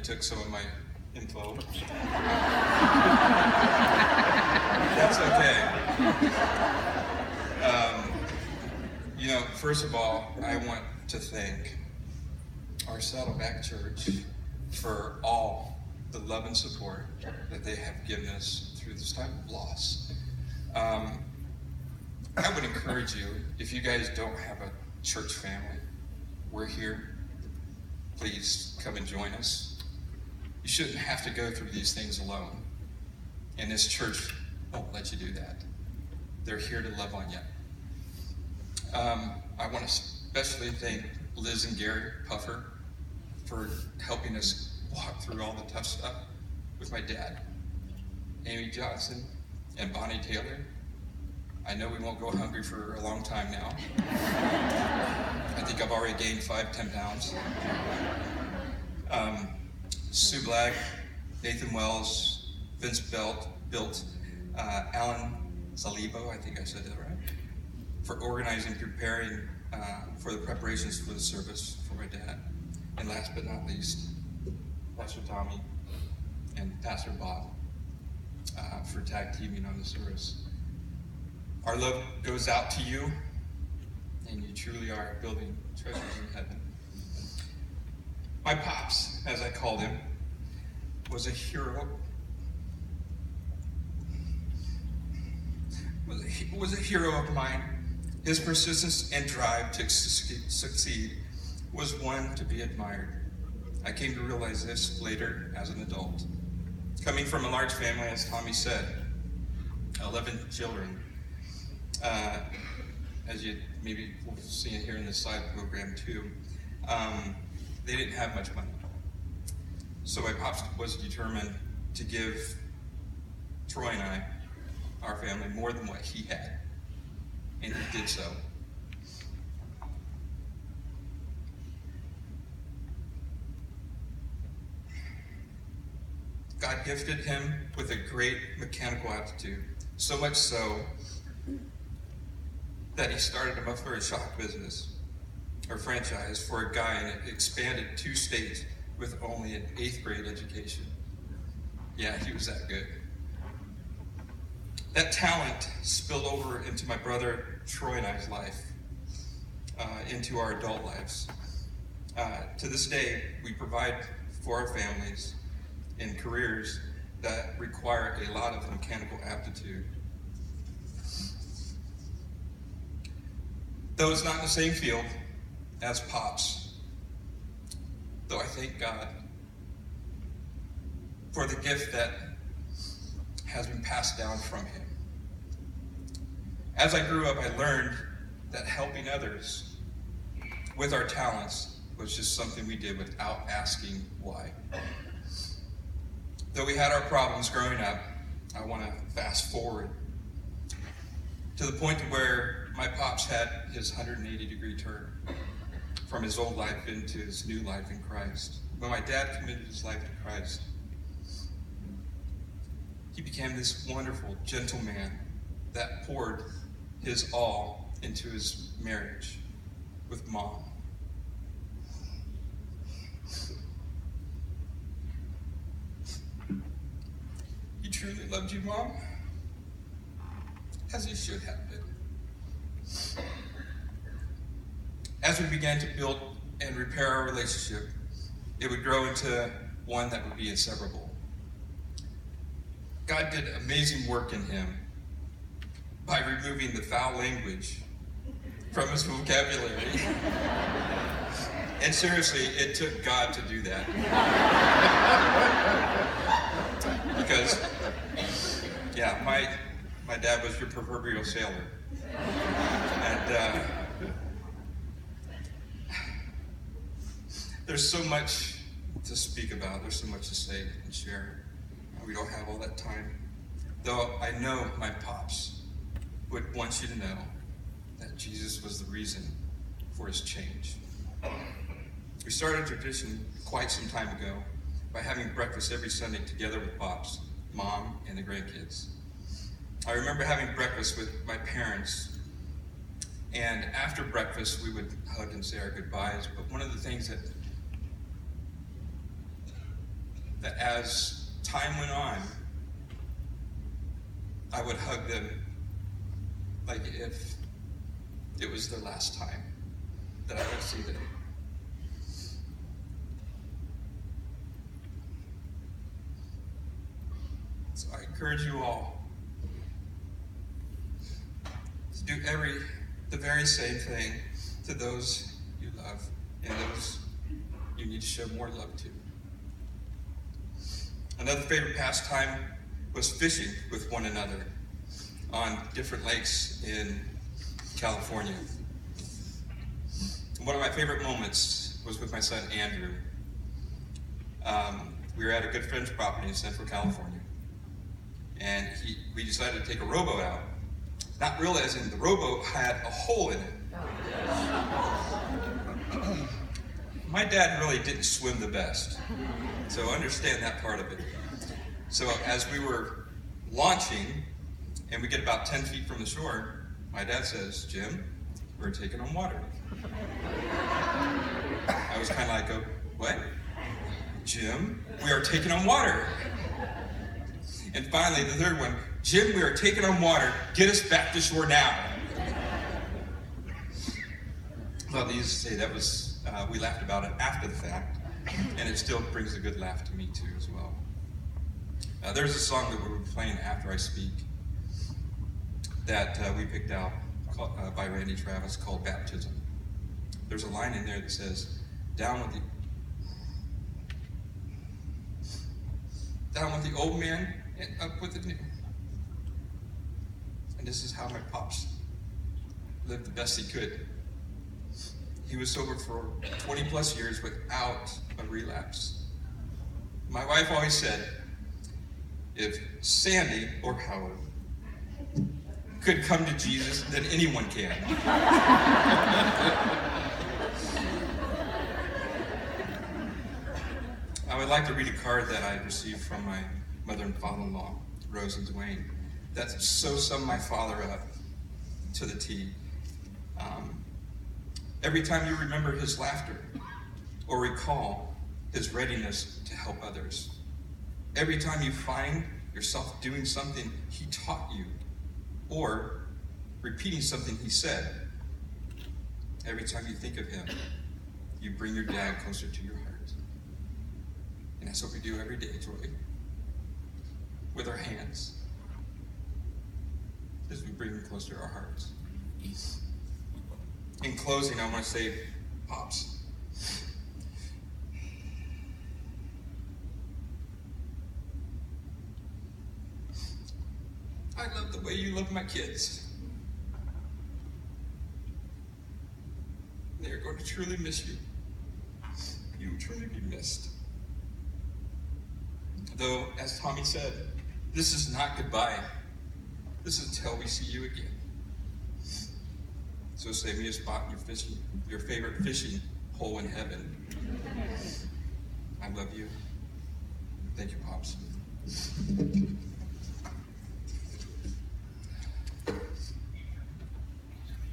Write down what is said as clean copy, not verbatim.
It took some of my info. That's okay. First of all, I want to thank our Saddleback Church for all the love and support that they have given us through this time of loss. I would encourage you, if you guys don't have a church family, we're here. Please come and join us. You shouldn't have to go through these things alone. And this church won't let you do that. They're here to love on you. I want to especially thank Liz and Gary Puffer for helping us walk through all the tough stuff with my dad. Amy Johnson and Bonnie Taylor. I know we won't go hungry for a long time now. I think I've already gained 5-10 pounds. Sue Black, Nathan Wells, Vince Built, Alan Salibo, I think I said that right, for organizing, preparing for the preparations for the service for my dad. And last but not least, Pastor Tommy and Pastor Bob for tag teaming on the service. Our love goes out to you, and you truly are building treasures in heaven. My pops, as I called him, was a hero. Was a hero of mine. His persistence and drive to succeed was one to be admired. I came to realize this later as an adult. Coming from a large family, as Tommy said, 11 children. As you maybe will see it here in the side program too, they didn't have much money. So my pops was determined to give Troy and I, our family, more than what he had. And he did so. God gifted him with a great mechanical aptitude, so much so that he started a muffler shop business, or franchise, for a guy, and it expanded 2 states with only an 8th grade education. Yeah, he was that good. That talent spilled over into my brother Troy and I's life, into our adult lives. To this day, we provide for our families in careers that require a lot of mechanical aptitude. Though it's not in the same field as Pops, though I thank God for the gift that has been passed down from him. As I grew up, I learned that helping others with our talents was just something we did without asking why. Though we had our problems growing up, I want to fast forward to the point where my pops had his 180-degree turn from his old life into his new life in Christ. When my dad committed his life to Christ, he became this wonderful, gentle man that poured his all into his marriage with Mom. He truly loved you, Mom, as he should have been. As we began to build and repair our relationship, it would grow into one that would be inseparable. God did amazing work in him by removing the foul language from his vocabulary. And seriously, it took God to do that. Because, yeah, my dad was your proverbial sailor. And there's so much to speak about. There's so much to say and share. We don't have all that time. Though I know my pops would want you to know that Jesus was the reason for his change. We started a tradition quite some time ago by having breakfast every Sunday together with Pops, Mom, and the grandkids. I remember having breakfast with my parents, and after breakfast we would hug and say our goodbyes, but one of the things that that as time went on, I would hug them like if it was their last time that I would see them. So I encourage you all to do the very same thing to those you love and those you need to show more love to. Another favorite pastime was fishing with one another on different lakes in California. One of my favorite moments was with my son Andrew. We were at a good friend's property in Central California, and we decided to take a rowboat out, not realizing the rowboat had a hole in it. My dad really didn't swim the best, so understand that part of it. So as we were launching, and we get about 10 feet from the shore, my dad says, "Jim, we're taking on water." I was kind of like, "Oh, what? Jim, we are taking on water." And finally, the third one, "Jim, we are taking on water. Get us back to shore now." Well, needless to say, that was, we laughed about it after the fact, and it still brings a good laugh to me too as well. There's a song that we'll be playing after I speak that we picked out by Randy Travis called "Baptism." There's a line in there that says, down with the old man and up with the new. And this is how my pops lived the best he could. He was sober for 20 plus years without a relapse. My wife always said, if Sandy or Howard could come to Jesus, then anyone can. I would like to read a card that I received from my mother and father-in-law, Rose and Dwayne, that so summed my father up to the T. Every time you remember his laughter or recall his readiness to help others, every time you find yourself doing something he taught you or repeating something he said, every time you think of him, you bring your dad closer to your heart. And that's what we do every day, Troy, with our hands, as we bring him closer to our hearts. In closing, I want to say, Pops, I love the way you love my kids. They are going to truly miss you. You will truly be missed. Though, as Tommy said, this is not goodbye. This is until we see you again. So save me a spot in your favorite fishing hole in heaven. I love you. Thank you, Pops.